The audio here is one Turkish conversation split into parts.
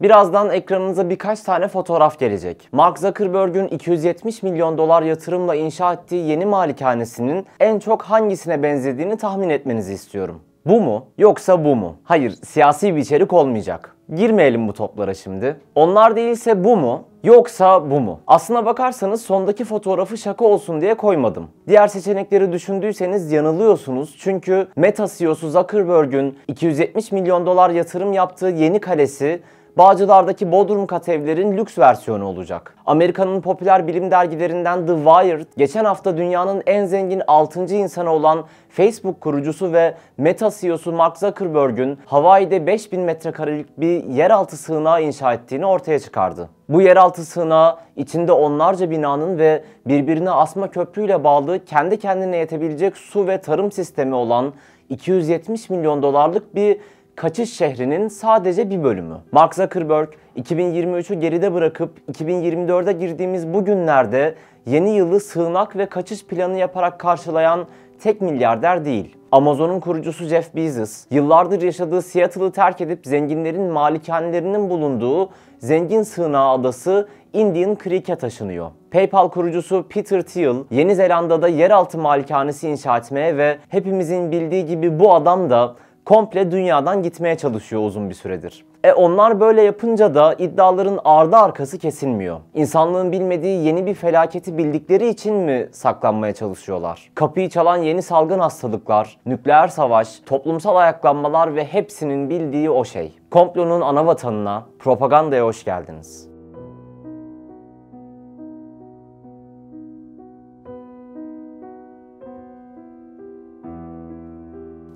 Birazdan ekranınıza birkaç tane fotoğraf gelecek. Mark Zuckerberg'ün 270 milyon dolar yatırımla inşa ettiği yeni malikanesinin en çok hangisine benzediğini tahmin etmenizi istiyorum. Bu mu yoksa bu mu? Hayır, siyasi bir içerik olmayacak. Girmeyelim bu toplara şimdi. Onlar değilse bu mu yoksa bu mu? Aslına bakarsanız sondaki fotoğrafı şaka olsun diye koymadım. Diğer seçenekleri düşündüyseniz yanılıyorsunuz. Çünkü Meta CEO'su Zuckerberg'ün 270 milyon dolar yatırım yaptığı yeni kalesi Bağcılar'daki Bodrum kat evlerin lüks versiyonu olacak. Amerika'nın popüler bilim dergilerinden The Wired, geçen hafta dünyanın en zengin 6. insanı olan Facebook kurucusu ve Meta CEO'su Mark Zuckerberg'ün Hawaii'de 5000 metrekarelik bir yeraltı sığınağı inşa ettiğini ortaya çıkardı. Bu yeraltı sığınağı içinde onlarca binanın ve birbirine asma köprüyle bağlı kendi kendine yetebilecek su ve tarım sistemi olan 270 milyon dolarlık bir kaçış şehrinin sadece bir bölümü. Mark Zuckerberg 2023'ü geride bırakıp 2024'e girdiğimiz bu günlerde yeni yılı sığınak ve kaçış planı yaparak karşılayan tek milyarder değil. Amazon'un kurucusu Jeff Bezos, yıllardır yaşadığı Seattle'ı terk edip zenginlerin malikanelerinin bulunduğu zengin sığınağı adası Indian Creek'e taşınıyor. PayPal kurucusu Peter Thiel, Yeni Zelanda'da yeraltı malikanesi inşa etmeye ve hepimizin bildiği gibi bu adam da komple dünyadan gitmeye çalışıyor uzun bir süredir. Onlar böyle yapınca da iddiaların ardı arkası kesilmiyor. İnsanlığın bilmediği yeni bir felaketi bildikleri için mi saklanmaya çalışıyorlar? Kapıyı çalan yeni salgın hastalıklar, nükleer savaş, toplumsal ayaklanmalar ve hepsinin bildiği o şey. Komplonun ana vatanına, propagandaya hoş geldiniz.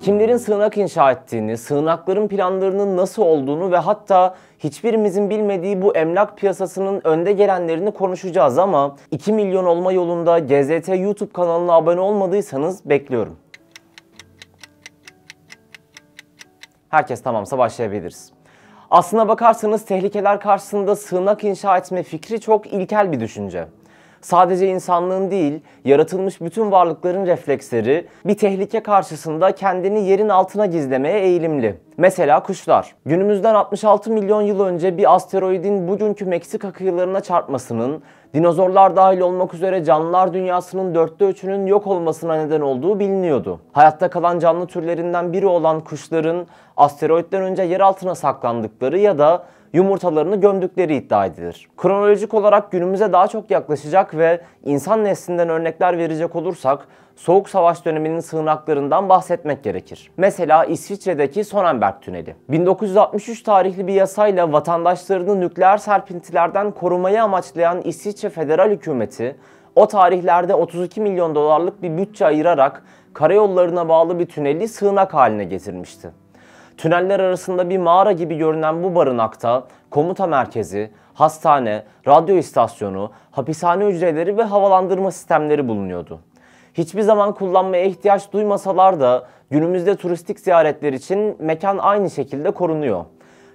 Kimlerin sığınak inşa ettiğini, sığınakların planlarının nasıl olduğunu ve hatta hiçbirimizin bilmediği bu emlak piyasasının önde gelenlerini konuşacağız ama 2 milyon olma yolunda GZT YouTube kanalına abone olmadıysanız bekliyorum. Herkes tamamsa başlayabiliriz. Aslına bakarsanız tehlikeler karşısında sığınak inşa etme fikri çok ilkel bir düşünce. Sadece insanlığın değil, yaratılmış bütün varlıkların refleksleri bir tehlike karşısında kendini yerin altına gizlemeye eğilimli. Mesela kuşlar. Günümüzden 66 milyon yıl önce bir asteroidin bugünkü Meksika kıyılarına çarpmasının, dinozorlar dahil olmak üzere canlılar dünyasının 3'ünün yok olmasına neden olduğu biliniyordu. Hayatta kalan canlı türlerinden biri olan kuşların asteroidden önce yer altına saklandıkları ya da yumurtalarını gömdükleri iddia edilir. Kronolojik olarak günümüze daha çok yaklaşacak ve insan neslinden örnekler verecek olursak Soğuk Savaş döneminin sığınaklarından bahsetmek gerekir. Mesela İsviçre'deki Sonnenberg Tüneli. 1963 tarihli bir yasayla vatandaşlarını nükleer serpintilerden korumayı amaçlayan İsviçre Federal Hükümeti o tarihlerde 32 milyon dolarlık bir bütçe ayırarak karayollarına bağlı bir tüneli sığınak haline getirmişti. Tüneller arasında bir mağara gibi görünen bu barınakta komuta merkezi, hastane, radyo istasyonu, hapishane hücreleri ve havalandırma sistemleri bulunuyordu. Hiçbir zaman kullanmaya ihtiyaç duymasalar da günümüzde turistik ziyaretler için mekan aynı şekilde korunuyor.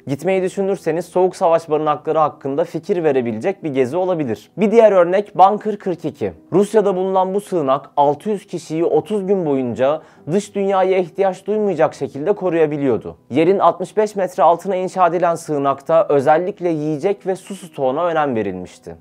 Gitmeyi düşünürseniz Soğuk Savaş barınakları hakkında fikir verebilecek bir gezi olabilir. Bir diğer örnek Bunker 42. Rusya'da bulunan bu sığınak 600 kişiyi 30 gün boyunca dış dünyaya ihtiyaç duymayacak şekilde koruyabiliyordu. Yerin 65 metre altına inşa edilen sığınakta özellikle yiyecek ve su stoğuna önem verilmişti.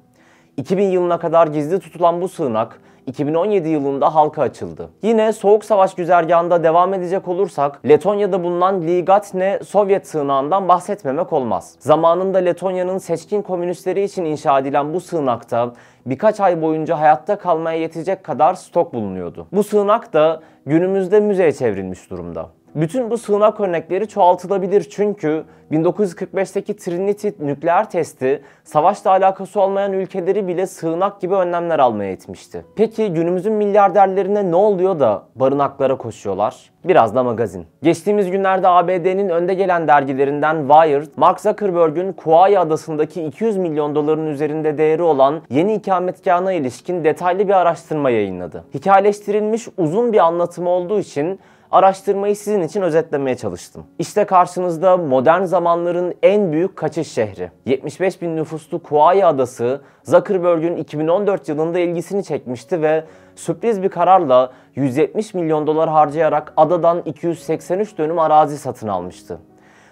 2000 yılına kadar gizli tutulan bu sığınak 2017 yılında halka açıldı. Yine Soğuk Savaş güzergahında devam edecek olursak Letonya'da bulunan Ligatne Sovyet sığınağından bahsetmemek olmaz. Zamanında Letonya'nın seçkin komünistleri için inşa edilen bu sığınakta birkaç ay boyunca hayatta kalmaya yetecek kadar stok bulunuyordu. Bu sığınak da günümüzde müzeye çevrilmiş durumda. Bütün bu sığınak örnekleri çoğaltılabilir çünkü 1945'teki Trinity nükleer testi savaşla alakası olmayan ülkeleri bile sığınak gibi önlemler almaya itmişti. Peki günümüzün milyarderlerine ne oluyor da barınaklara koşuyorlar? Biraz da magazin. Geçtiğimiz günlerde ABD'nin önde gelen dergilerinden Wired, Mark Zuckerberg'ün Kauai adasındaki 200 milyon doların üzerinde değeri olan yeni ikametgahına ilişkin detaylı bir araştırma yayınladı. Hikayeleştirilmiş uzun bir anlatımı olduğu için araştırmayı sizin için özetlemeye çalıştım. İşte karşınızda modern zamanların en büyük kaçış şehri. 75 bin nüfuslu Kauai adası Zuckerberg'ün 2014 yılında ilgisini çekmişti ve sürpriz bir kararla 170 milyon dolar harcayarak adadan 283 dönüm arazi satın almıştı.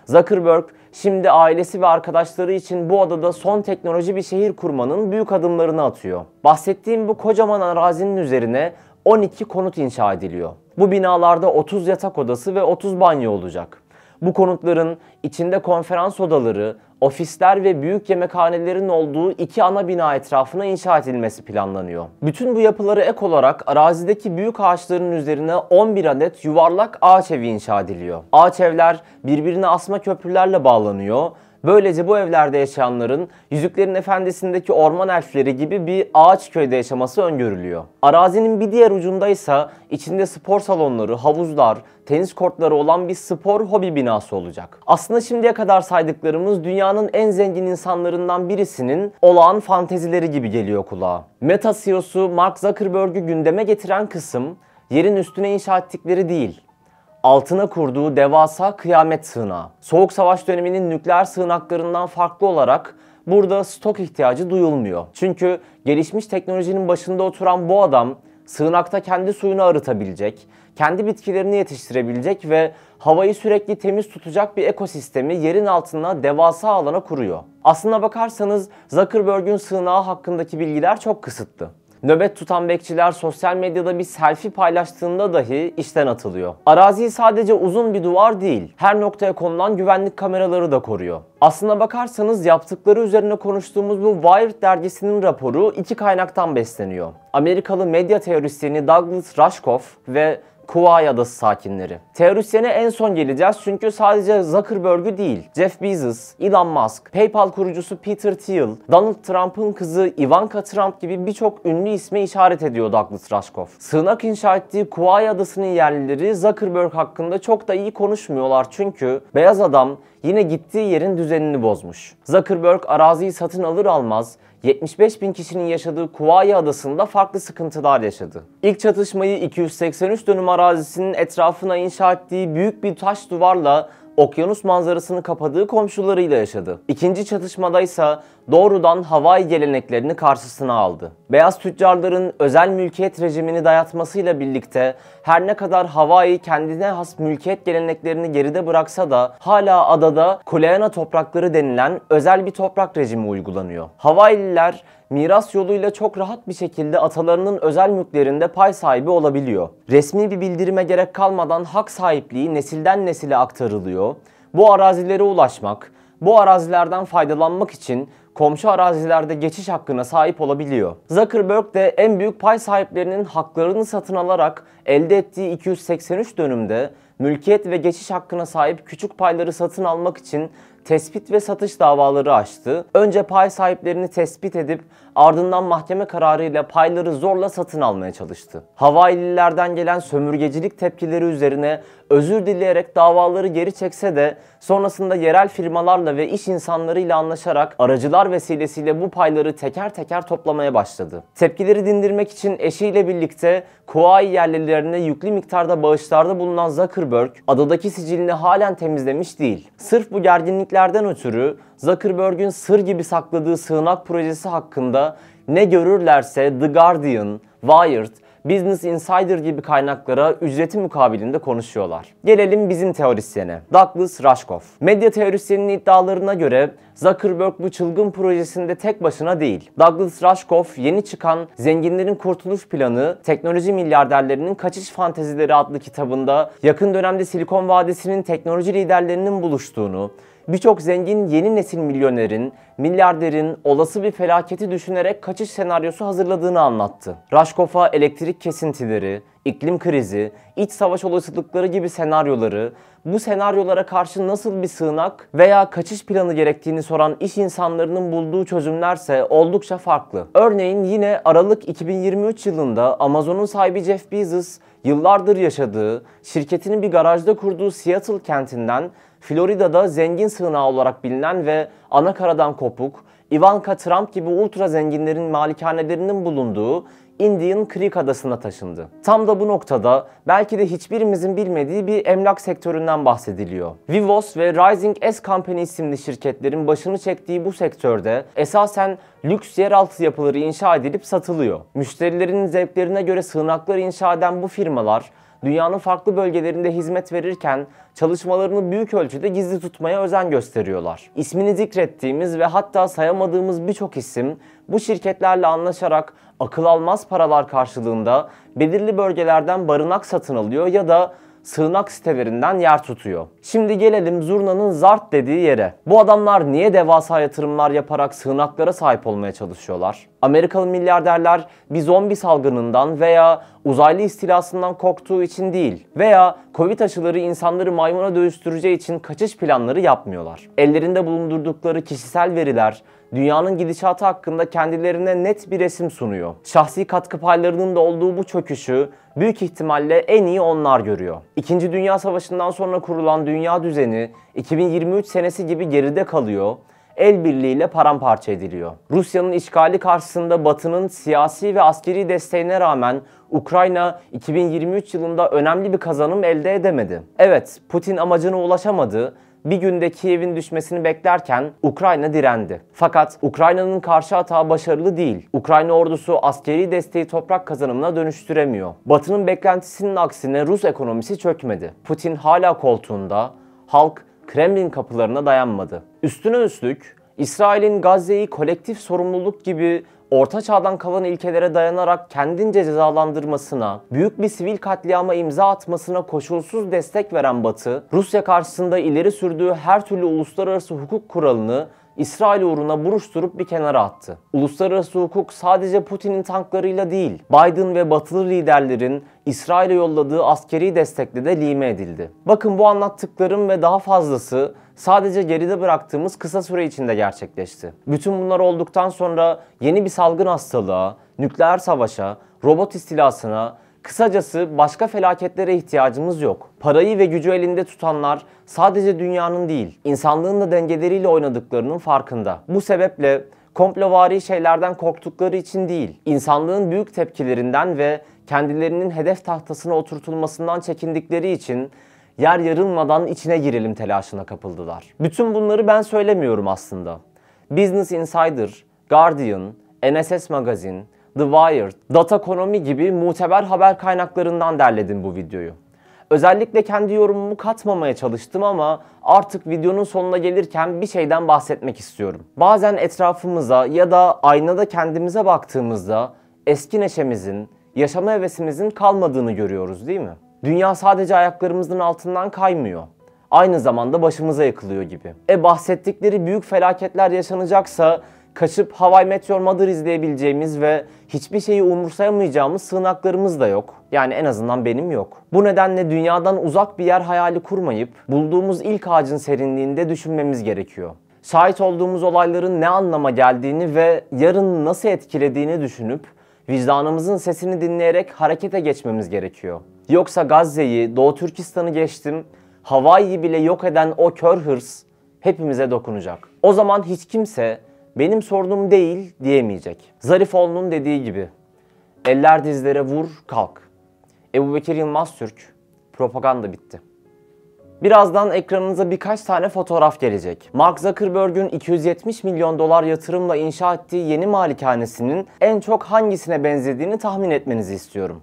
Zuckerberg şimdi ailesi ve arkadaşları için bu adada son teknoloji bir şehir kurmanın büyük adımlarını atıyor. Bahsettiğim bu kocaman arazinin üzerine 12 konut inşa ediliyor. Bu binalarda 30 yatak odası ve 30 banyo olacak. Bu konutların içinde konferans odaları, ofisler ve büyük yemekhanelerin olduğu 2 ana bina etrafına inşa edilmesi planlanıyor. Bütün bu yapılara ek olarak arazideki büyük ağaçların üzerine 11 adet yuvarlak ağaç evi inşa ediliyor. Ağaç evler birbirine asma köprülerle bağlanıyor. Böylece bu evlerde yaşayanların Yüzüklerin Efendisi'ndeki orman elfleri gibi bir ağaç köyde yaşaması öngörülüyor. Arazinin bir diğer ucundaysa içinde spor salonları, havuzlar, tenis kortları olan bir spor hobi binası olacak. Aslında şimdiye kadar saydıklarımız dünyanın en zengin insanlarından birisinin olağan fantezileri gibi geliyor kulağa. Meta CEO'su Mark Zuckerberg'ü gündeme getiren kısım yerin üstüne inşa ettikleri değil, altına kurduğu devasa kıyamet sığınağı. Soğuk Savaş döneminin nükleer sığınaklarından farklı olarak burada stok ihtiyacı duyulmuyor. Çünkü gelişmiş teknolojinin başında oturan bu adam sığınakta kendi suyunu arıtabilecek, kendi bitkilerini yetiştirebilecek ve havayı sürekli temiz tutacak bir ekosistemi yerin altına devasa alana kuruyor. Aslına bakarsanız Zuckerberg'ün sığınağı hakkındaki bilgiler çok kısıtlı. Nöbet tutan bekçiler sosyal medyada bir selfie paylaştığında dahi işten atılıyor. Araziyi sadece uzun bir duvar değil, her noktaya konulan güvenlik kameraları da koruyor. Aslına bakarsanız yaptıkları üzerine konuştuğumuz bu Wired dergisinin raporu 2 kaynaktan besleniyor. Amerikalı medya teorisyeni Douglas Rushkoff ve Kauai Adası sakinleri. Teorisyene en son geleceğiz çünkü sadece Zuckerberg'ü değil, Jeff Bezos, Elon Musk, PayPal kurucusu Peter Thiel, Donald Trump'ın kızı Ivanka Trump gibi birçok ünlü isme işaret ediyor Douglas Rushkoff. Sığınak inşa ettiği Kauai Adası'nın yerlileri Zuckerberg hakkında çok da iyi konuşmuyorlar çünkü beyaz adam yine gittiği yerin düzenini bozmuş. Zuckerberg araziyi satın alır almaz 75 bin kişinin yaşadığı Kauai Adası'nda farklı sıkıntılar yaşadı. İlk çatışmayı 283 dönüm arazisinin etrafına inşa ettiği büyük bir taş duvarla okyanus manzarasını kapadığı komşularıyla yaşadı. İkinci çatışmada ise doğrudan Hawaii geleneklerini karşısına aldı. Beyaz tüccarların özel mülkiyet rejimini dayatmasıyla birlikte her ne kadar Hawaii kendine has mülkiyet geleneklerini geride bıraksa da hala adada Kuleana toprakları denilen özel bir toprak rejimi uygulanıyor. Hawaiililer miras yoluyla çok rahat bir şekilde atalarının özel mülklerinde pay sahibi olabiliyor. Resmi bir bildirime gerek kalmadan hak sahipliği nesilden nesile aktarılıyor. Bu arazilere ulaşmak, bu arazilerden faydalanmak için komşu arazilerde geçiş hakkına sahip olabiliyor. Zuckerberg de en büyük pay sahiplerinin haklarını satın alarak elde ettiği 283 dönümde mülkiyet ve geçiş hakkına sahip küçük payları satın almak için tespit ve satış davaları açtı. Önce pay sahiplerini tespit edip ardından mahkeme kararıyla payları zorla satın almaya çalıştı. Hawaiililerden gelen sömürgecilik tepkileri üzerine özür dileyerek davaları geri çekse de sonrasında yerel firmalarla ve iş insanlarıyla anlaşarak aracılar vesilesiyle bu payları teker teker toplamaya başladı. Tepkileri dindirmek için eşiyle birlikte Kauai yerlilerine yüklü miktarda bağışlarda bulunan Zuckerberg adadaki sicilini halen temizlemiş değil. Sırf bu gerginliklerden ötürü Zuckerberg'ün sır gibi sakladığı sığınak projesi hakkında ne görürlerse The Guardian, Wired, Business Insider gibi kaynaklara ücreti mukabilinde konuşuyorlar. Gelelim bizim teorisyene, Douglas Rushkoff. Medya teorisyeninin iddialarına göre Zuckerberg bu çılgın projesinde tek başına değil. Douglas Rushkoff yeni çıkan Zenginlerin Kurtuluş Planı, Teknoloji Milyarderlerinin Kaçış Fantezileri adlı kitabında yakın dönemde Silikon Vadisi'nin teknoloji liderlerinin buluştuğunu, birçok zengin yeni nesil milyonerin, milyarderin olası bir felaketi düşünerek kaçış senaryosu hazırladığını anlattı. Rushkoff'a elektrik kesintileri, iklim krizi, iç savaş olasılıkları gibi senaryoları, bu senaryolara karşı nasıl bir sığınak veya kaçış planı gerektiğini soran iş insanlarının bulduğu çözümlerse oldukça farklı. Örneğin yine Aralık 2023 yılında Amazon'un sahibi Jeff Bezos yıllardır yaşadığı, şirketini bir garajda kurduğu Seattle kentinden Florida'da zengin sığınağı olarak bilinen ve ana karadan kopuk, Ivanka Trump gibi ultra zenginlerin malikanelerinin bulunduğu Indian Creek adasına taşındı. Tam da bu noktada belki de hiçbirimizin bilmediği bir emlak sektöründen bahsediliyor. Vivos ve Rising S Company isimli şirketlerin başını çektiği bu sektörde esasen lüks yeraltı yapıları inşa edilip satılıyor. Müşterilerin zevklerine göre sığınaklar inşa eden bu firmalar dünyanın farklı bölgelerinde hizmet verirken çalışmalarını büyük ölçüde gizli tutmaya özen gösteriyorlar. İsmini zikrettiğimiz ve hatta sayamadığımız birçok isim bu şirketlerle anlaşarak akıl almaz paralar karşılığında belirli bölgelerden barınak satın alıyor ya da sığınak sitelerinden yer tutuyor. Şimdi gelelim zurnanın zart dediği yere. Bu adamlar niye devasa yatırımlar yaparak sığınaklara sahip olmaya çalışıyorlar? Amerikalı milyarderler bir zombi salgınından veya uzaylı istilasından korktuğu için değil veya Covid aşıları insanları maymuna dönüştüreceği için kaçış planları yapmıyorlar. Ellerinde bulundurdukları kişisel veriler dünyanın gidişatı hakkında kendilerine net bir resim sunuyor. Şahsi katkı paylarının da olduğu bu çöküşü büyük ihtimalle en iyi onlar görüyor. İkinci Dünya Savaşı'ndan sonra kurulan dünya düzeni 2023 senesi gibi geride kalıyor, el birliğiyle paramparça ediliyor. Rusya'nın işgali karşısında Batı'nın siyasi ve askeri desteğine rağmen Ukrayna 2023 yılında önemli bir kazanım elde edemedi. Evet, Putin amacına ulaşamadı. Bir günde Kiev'in düşmesini beklerken Ukrayna direndi. Fakat Ukrayna'nın karşı atağı başarılı değil. Ukrayna ordusu askeri desteği toprak kazanımına dönüştüremiyor. Batı'nın beklentisinin aksine Rus ekonomisi çökmedi. Putin hala koltuğunda, halk Kremlin kapılarına dayanmadı. Üstüne üstlük İsrail'in Gazze'yi kolektif sorumluluk gibi Orta Çağ'dan kalan ilkelere dayanarak kendince cezalandırmasına, büyük bir sivil katliama imza atmasına koşulsuz destek veren Batı, Rusya karşısında ileri sürdüğü her türlü uluslararası hukuk kuralını İsrail uğruna buruşturup bir kenara attı. Uluslararası hukuk sadece Putin'in tanklarıyla değil, Biden ve batılı liderlerin İsrail'e yolladığı askeri destekle de lime edildi. Bakın bu anlattıklarım ve daha fazlası sadece geride bıraktığımız kısa süre içinde gerçekleşti. Bütün bunlar olduktan sonra yeni bir salgın hastalığa, nükleer savaşa, robot istilasına, kısacası başka felaketlere ihtiyacımız yok. Parayı ve gücü elinde tutanlar sadece dünyanın değil, insanlığın da dengeleriyle oynadıklarının farkında. Bu sebeple komplovari şeylerden korktukları için değil, insanlığın büyük tepkilerinden ve kendilerinin hedef tahtasına oturtulmasından çekindikleri için yer yarılmadan içine girelim telaşına kapıldılar. Bütün bunları ben söylemiyorum aslında. Business Insider, Guardian, NSS Magazine, The Wired, Datakonomi gibi muteber haber kaynaklarından derledim bu videoyu. Özellikle kendi yorumumu katmamaya çalıştım ama artık videonun sonuna gelirken bir şeyden bahsetmek istiyorum. Bazen etrafımıza ya da aynada kendimize baktığımızda eski neşemizin, yaşama hevesimizin kalmadığını görüyoruz değil mi? Dünya sadece ayaklarımızın altından kaymıyor. Aynı zamanda başımıza yıkılıyor gibi. Bahsettikleri büyük felaketler yaşanacaksa kaçıp How I Met Your Mother izleyebileceğimiz ve hiçbir şeyi umursayamayacağımız sığınaklarımız da yok. Yani en azından benim yok. Bu nedenle dünyadan uzak bir yer hayali kurmayıp bulduğumuz ilk ağacın serinliğinde düşünmemiz gerekiyor. Şahit olduğumuz olayların ne anlama geldiğini ve yarın nasıl etkilediğini düşünüp vicdanımızın sesini dinleyerek harekete geçmemiz gerekiyor. Yoksa Gazze'yi, Doğu Türkistan'ı geçtim, Hawaii'yi bile yok eden o kör hırs hepimize dokunacak. O zaman hiç kimse benim sorunum değil diyemeyecek. Zarifoğlu'nun dediği gibi, eller dizlere vur kalk. Ebubekir Yılmaz Türk, propaganda bitti. Birazdan ekranınıza birkaç tane fotoğraf gelecek. Mark Zuckerberg'ün 270 milyon dolar yatırımla inşa ettiği yeni malikanesinin en çok hangisine benzediğini tahmin etmenizi istiyorum.